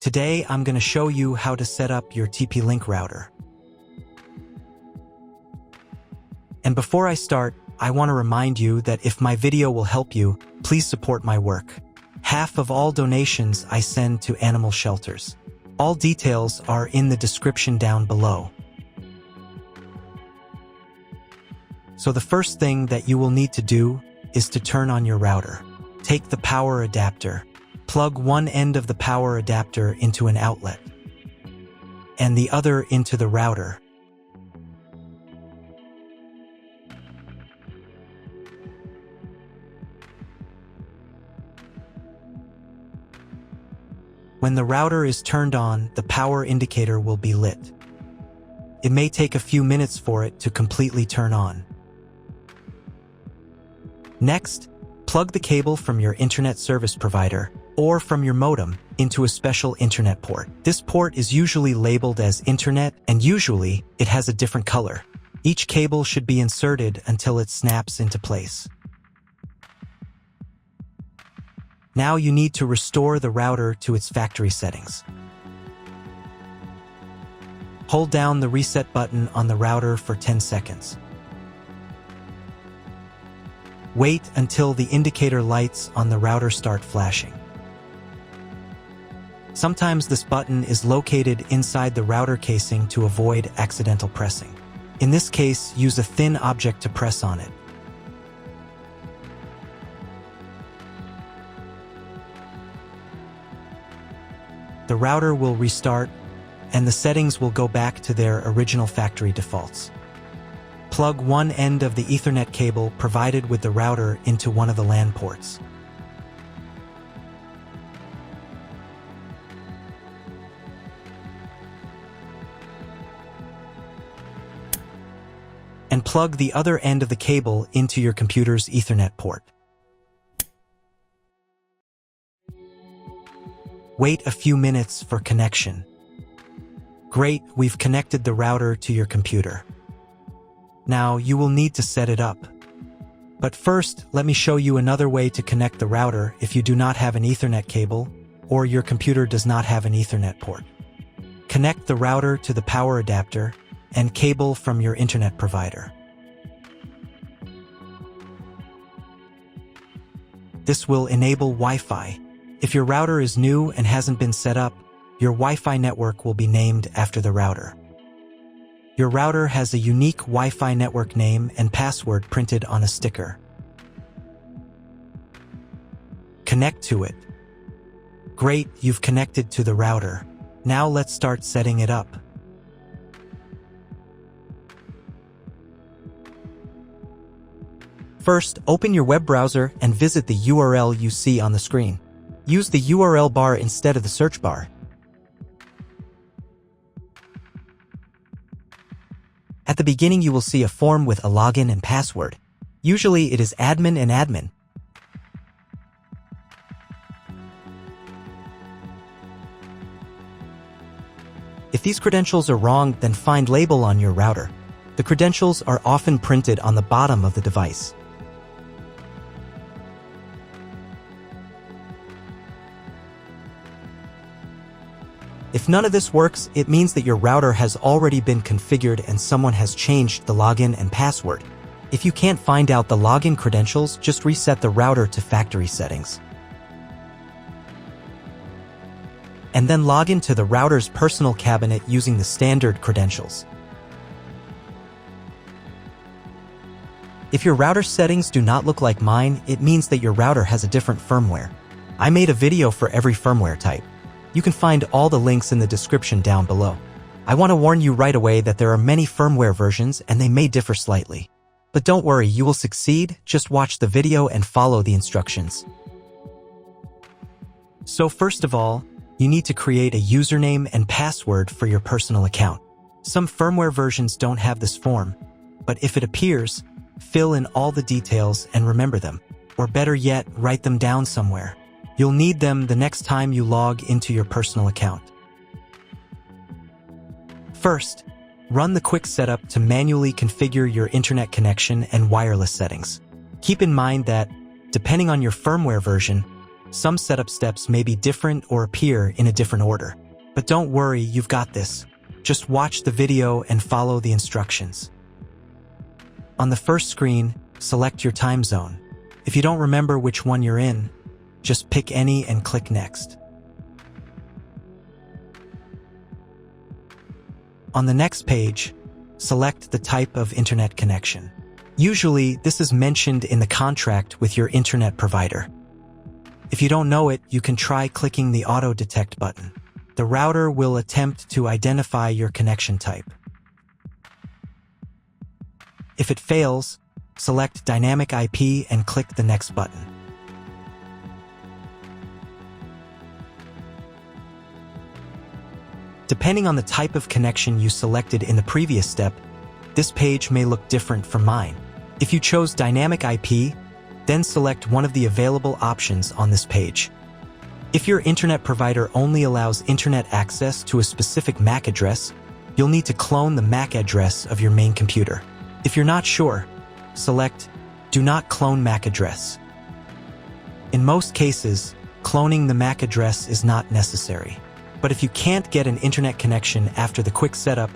Today, I'm going to show you how to set up your TP-Link router. And before I start, I want to remind you that if my video will help you, please support my work. Half of all donations I send to animal shelters. All details are in the description down below. So the first thing that you will need to do is to turn on your router. Take the power adapter. Plug one end of the power adapter into an outlet, and the other into the router. When the router is turned on, the power indicator will be lit. It may take a few minutes for it to completely turn on. Next, plug the cable from your internet service provider or from your modem into a special internet port. This port is usually labeled as internet, and usually it has a different color. Each cable should be inserted until it snaps into place. Now you need to restore the router to its factory settings. Hold down the reset button on the router for 10 seconds. Wait until the indicator lights on the router start flashing. Sometimes this button is located inside the router casing to avoid accidental pressing. In this case, use a thin object to press on it. The router will restart, and the settings will go back to their original factory defaults. Plug one end of the Ethernet cable provided with the router into one of the LAN ports. And plug the other end of the cable into your computer's Ethernet port. Wait a few minutes for connection. Great, we've connected the router to your computer. Now you will need to set it up. But first, let me show you another way to connect the router if you do not have an Ethernet cable or your computer does not have an Ethernet port. Connect the router to the power adapter and cable from your internet provider. This will enable Wi-Fi. If your router is new and hasn't been set up, your Wi-Fi network will be named after the router. Your router has a unique Wi-Fi network name and password printed on a sticker. Connect to it. Great, you've connected to the router. Now let's start setting it up. First, open your web browser and visit the URL you see on the screen. Use the URL bar instead of the search bar. At the beginning, you will see a form with a login and password. Usually, it is admin and admin. If these credentials are wrong, then find label on your router. The credentials are often printed on the bottom of the device. If none of this works, it means that your router has already been configured and someone has changed the login and password. If you can't find out the login credentials, just reset the router to factory settings. And then log into the router's personal cabinet using the standard credentials. If your router settings do not look like mine, it means that your router has a different firmware. I made a video for every firmware type. You can find all the links in the description down below. I want to warn you right away that there are many firmware versions and they may differ slightly. But don't worry, you will succeed. Just watch the video and follow the instructions. So first of all, you need to create a username and password for your personal account. Some firmware versions don't have this form, but if it appears, fill in all the details and remember them. Or better yet, write them down somewhere. You'll need them the next time you log into your personal account. First, run the quick setup to manually configure your internet connection and wireless settings. Keep in mind that, depending on your firmware version, Some setup steps may be different or appear in a different order. But don't worry, you've got this. Just watch the video and follow the instructions. On the first screen, select your time zone. If you don't remember which one you're in, just pick any and click Next. On the next page, select the type of internet connection. Usually, this is mentioned in the contract with your internet provider. If you don't know it, you can try clicking the Auto Detect button. The router will attempt to identify your connection type. If it fails, select Dynamic IP and click the Next button. Depending on the type of connection you selected in the previous step, this page may look different from mine. If you chose Dynamic IP, then select one of the available options on this page. If your internet provider only allows internet access to a specific MAC address, you'll need to clone the MAC address of your main computer. If you're not sure, select Do Not Clone MAC Address. In most cases, cloning the MAC address is not necessary. But if you can't get an internet connection after the quick setup,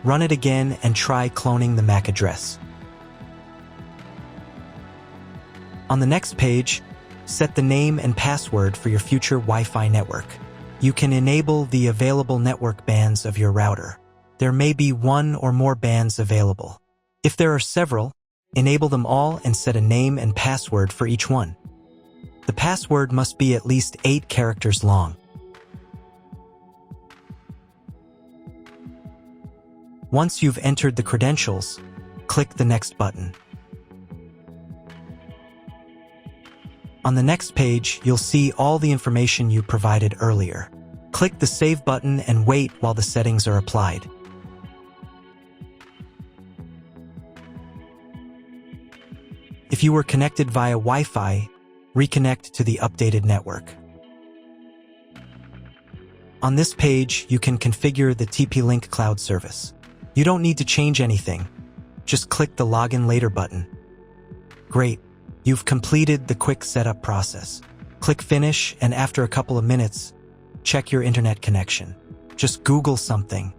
run it again and try cloning the MAC address. On the next page, set the name and password for your future Wi-Fi network. You can enable the available network bands of your router. There may be one or more bands available. If there are several, enable them all and set a name and password for each one. The password must be at least 8 characters long. Once you've entered the credentials, click the Next button. On the next page, you'll see all the information you provided earlier. Click the Save button and wait while the settings are applied. If you were connected via Wi-Fi, reconnect to the updated network. On this page, you can configure the TP-Link cloud service. You don't need to change anything. Just click the Login Later button. Great. You've completed the quick setup process. Click Finish, and after a couple of minutes, check your internet connection. Just Google something.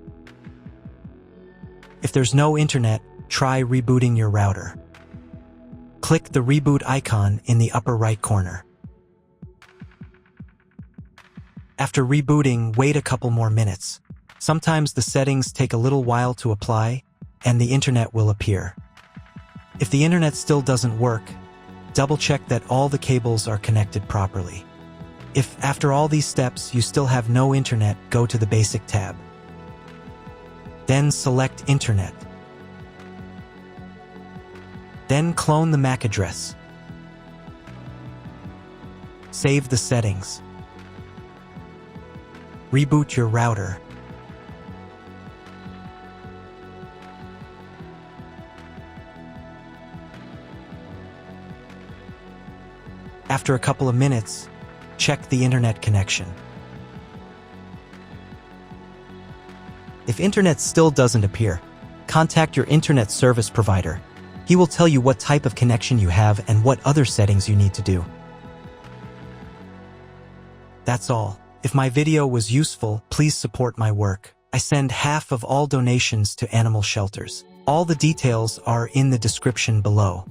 If there's no internet, try rebooting your router. Click the reboot icon in the upper right corner. After rebooting, wait a couple more minutes. Sometimes the settings take a little while to apply, and the internet will appear. If the internet still doesn't work, double-check that all the cables are connected properly. If, after all these steps, you still have no internet, go to the Basic tab. Then select Internet. Then clone the MAC address. Save the settings. Reboot your router. After a couple of minutes, check the internet connection. If internet still doesn't appear, contact your internet service provider. He will tell you what type of connection you have and what other settings you need to do. That's all. If my video was useful, please support my work. I send half of all donations to animal shelters. All the details are in the description below.